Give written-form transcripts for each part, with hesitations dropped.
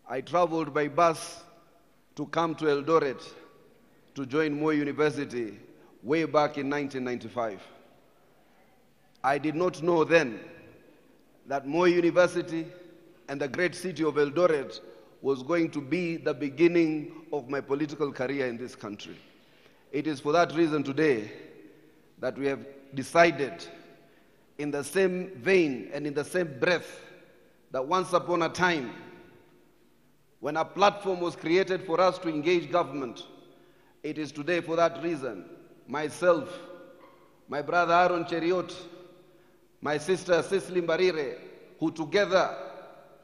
I traveled by bus to come to Eldoret to join Moi University way back in 1995. I did not know then that Moi University and the great city of Eldoret was going to be the beginning of my political career in this country. It is for that reason today that we have decided, in the same vein and in the same breath, that once upon a time, when a platform was created for us to engage government, it is today for that reason, myself, my brother Aaron Cheriot, my sister Cicely Mbarire, who together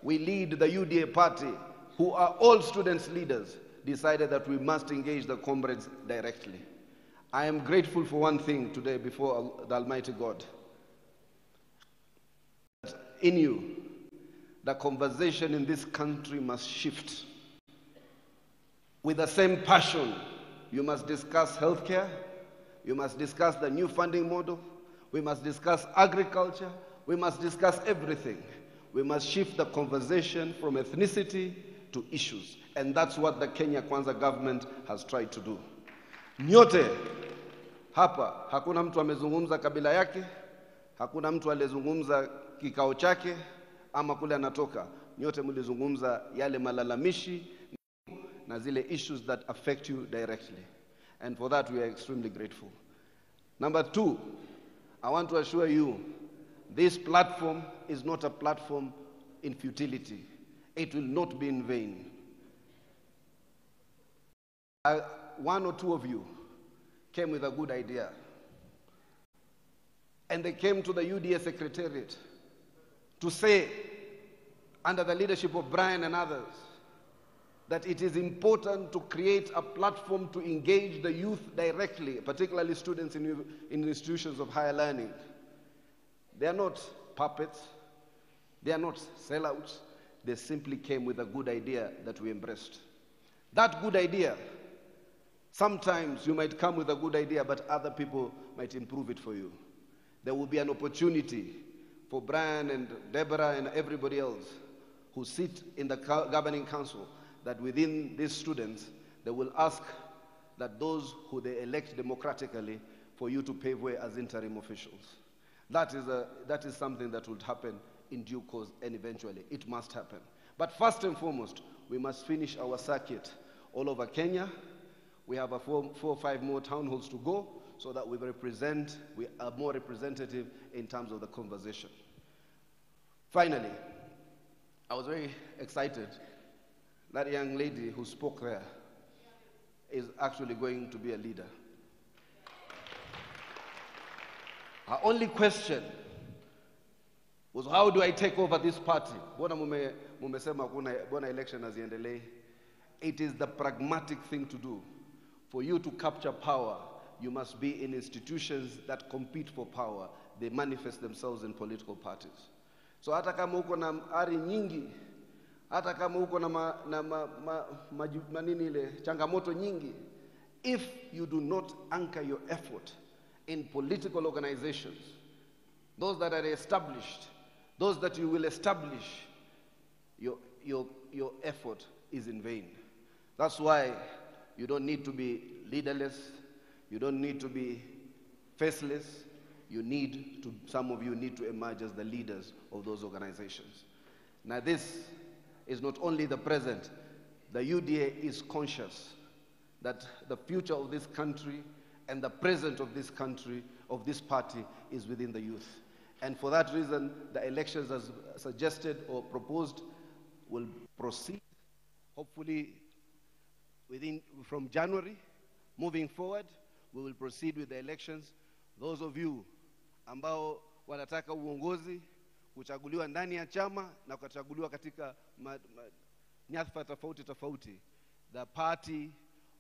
we lead the UDA party, who are all students' leaders, decided that we must engage the comrades directly. I am grateful for one thing today before the Almighty God. In you, the conversation in this country must shift. With the same passion, you must discuss healthcare, you must discuss the new funding model, we must discuss agriculture, we must discuss everything. We must shift the conversation from ethnicity to issues. And that's what the Kenya Kwanza government has tried to do. Nyote hapa, hakuna mtu amezungumza kabila yake, hakuna mtu aliyezungumza kikao chake, ama kule anatoka. Nyote mlizungumza yale malalamishi na zile issues that affect you directly. And for that we are extremely grateful. Number two, I want to assure you, this platform is not a platform in futility. It will not be in vain. One or two of you came with a good idea. And they came to the UDA Secretariat to say, under the leadership of Brian and others, that it is important to create a platform to engage the youth directly, particularly students in institutions of higher learning. They are not puppets. They are not sellouts. They simply came with a good idea that we embraced. That good idea, sometimes you might come with a good idea, but other people might improve it for you. There will be an opportunity for Brian and Deborah and everybody else who sit in the governing council, that within these students, they will ask that those who they elect democratically for you to pave way as interim officials. That is something that would happen in due course, and eventually it must happen. But first and foremost, we must finish our circuit all over Kenya. We have 4 or 5 more town halls to go, so that we are more representative in terms of the conversation. Finally, I was very excited. That young lady who spoke there is actually going to be a leader. Her only question was, how do I take over this party? It is the pragmatic thing to do. For you to capture power, you must be in institutions that compete for power. They manifest themselves in political parties. So hata kama uko na ari nyingi, hata kama uko na changamoto nyingi, if you do not anchor your effort in political organizations, those that are established, those that you will establish, your effort is in vain. That's why you don't need to be leaderless, you don't need to be faceless. Some of you need to emerge as the leaders of those organizations. Now this is not only the present, the UDA is conscious that the future of this country and the present of this country, of this party, is within the youth. And for that reason, the elections as suggested or proposed will proceed, hopefully from January. Moving forward, we will proceed with the elections. Those of you ambao wanataka uongozi, kuchaguliwa ndani ya chama na kuchaguliwa katika nyadhifa tofauti, the party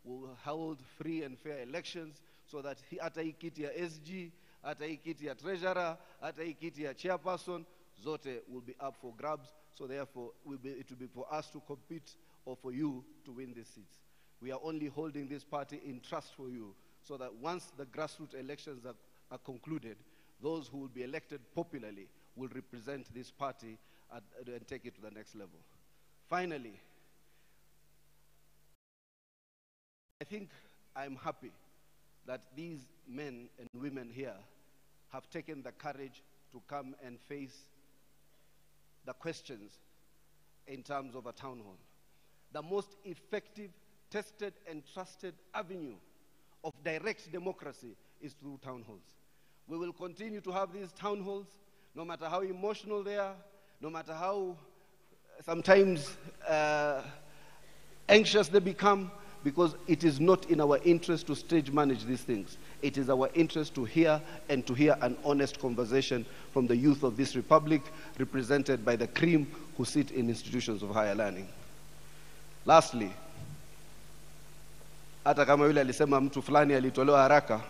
will hold free and fair elections, so that hata hii kiti ya SG, hata hii kiti ya treasurer, hata hii kiti ya chairperson, zote will be up for grabs. So therefore, it will be for us to compete or for you to win these seats. We are only holding this party in trust for you, so that once the grassroots elections are concluded, those who will be elected popularly will represent this party and take it to the next level. Finally, think I'm happy that these men and women here have taken the courage to come and face the questions in terms of a town hall. The most effective, tested, and trusted avenue of direct democracy is through town halls. We will continue to have these town halls, no matter how emotional they are, no matter how sometimes anxious they become, because it is not in our interest to stage manage these things. It is our interest to hear and to hear an honest conversation from the youth of this republic, represented by the cream who sit in institutions of higher learning. Lastly, hata kama yule alisema mtu fulani alitolewa haraka,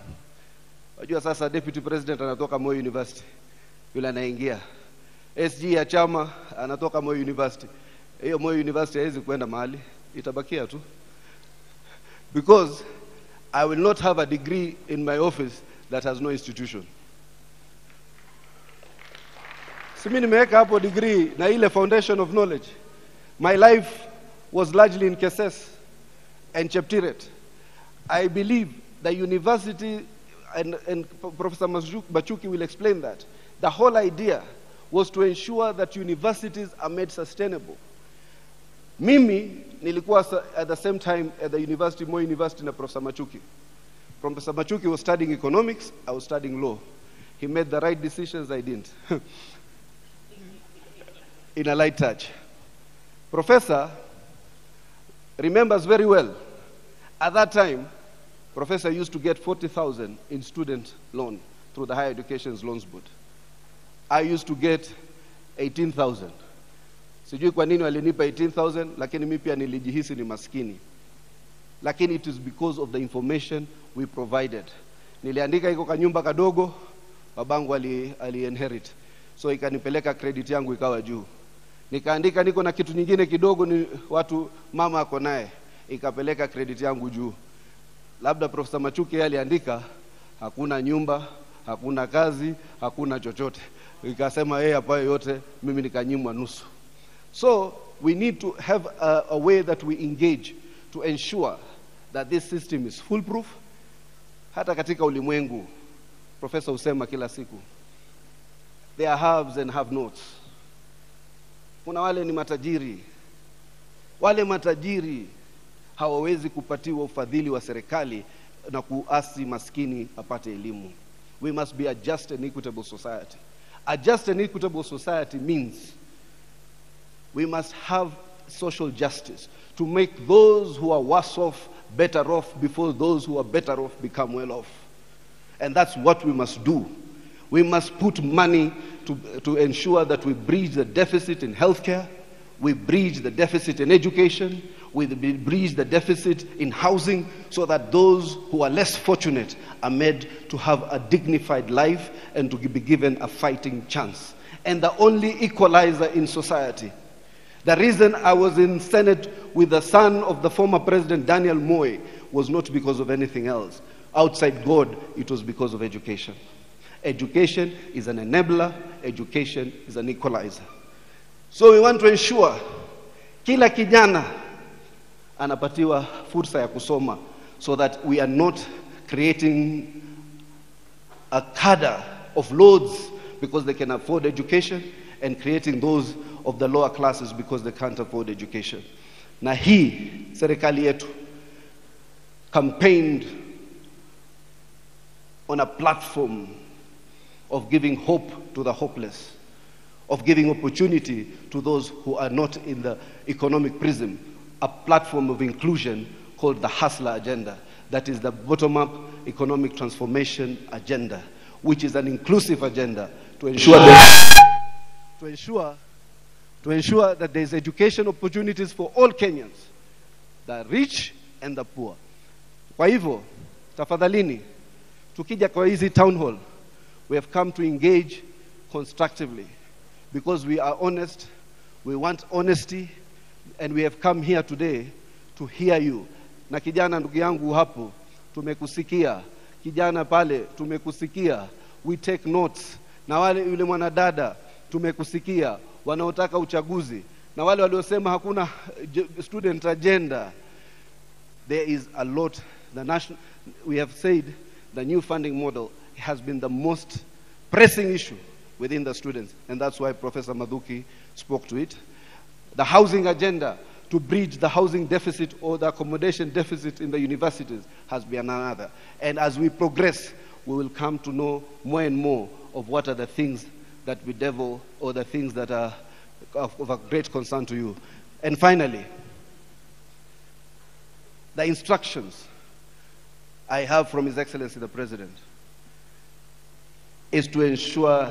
wajua sasa deputy president anatoka Moi University, yule anaingia SG ya chama anatoka Moi University. Hiyo Moi University haiwezi kwenda mahali, itabakia tu. Because I will not have a degree in my office that has no institution. Simi nimeweka hapo degree na ile foundation of knowledge. My life was largely in Keses and Cheptiret. I believe the university, and Professor Bachuki will explain that, the whole idea was to ensure that universities are made sustainable. Mimi nilikuwa at the same time at the university, Moi University, na Professor Machuki. Professor Machuki was studying economics, I was studying law. He made the right decisions, I didn't. In a light touch. Professor remembers very well, at that time, Professor used to get 40,000 in student loan through the Higher Education Loans Board. I used to get 18,000. Sijui kwa nini walinipa 18,000, lakini mimi pia nilijihisi ni maskini. Lakini it is because of the information we provided. Niliandika iko kanyumba kadogo, babangu ali inherit. So ikanipeleka credit yangu ikawa juu. Nikaandika niko na kitu nyingine kidogo, ni watu mama ako naye, ikapeleka credit yangu juu. Labda Professor Machuki yeye aliandika hakuna nyumba, hakuna kazi, hakuna chochote. Ikasema yeye hapa yote, mimi nikanyimwa nusu. So we need to have a way that we engage to ensure that this system is foolproof. Hata katika ulimwengu, Professor usema kila siku, there are haves and have-nots. Kuna wale ni matajiri. Wale matajiri hawawezi kupatiwa ufadhili wa serikali na kuasi maskini apate elimu. We must be a just and equitable society. A just and equitable society means we must have social justice to make those who are worse off better off before those who are better off become well off. And that's what we must do. We must put money to ensure that we bridge the deficit in healthcare, we bridge the deficit in education, we bridge the deficit in housing, so that those who are less fortunate are made to have a dignified life and to be given a fighting chance. And the only equalizer in society, the reason I was in Senate with the son of the former President Daniel Moi was not because of anything else. Outside God, it was because of education. Education is an enabler, education is an equalizer. So we want to ensure kila kijana anapatiwa fursa ya kusoma, so that we are not creating a cadre of lords because they can afford education and creating those of the lower classes because they can't afford education. Na hii serikali yetu campaigned on a platform of giving hope to the hopeless, of giving opportunity to those who are not in the economic prism, a platform of inclusion called the Hustler Agenda. That is the bottom-up economic transformation agenda, which is an inclusive agenda to ensure that there is education opportunities for all Kenyans, the rich and the poor. Kwa hivyo, tafadhalini, tukija kwa hizi town hall, we have come to engage constructively because we are honest, we want honesty, and we have come here today to hear you. Na kijana ndugu yangu hapo, tumekusikia. Kijana pale, tumekusikia. We take notes. Na wale yule mwanadada, tumekusikia. Wanaotaka uchaguzi. Na wale waliosema hakuna student agenda. There is a lot we have said the new funding model has been the most pressing issue within the students, and that's why Professor Maduki spoke to it. The housing agenda to bridge the housing deficit or the accommodation deficit in the universities has been another. And as we progress, we will come to know more and more of what are the things that we devil or the things that are of a great concern to you. And finally, the instructions I have from His Excellency the President is to ensure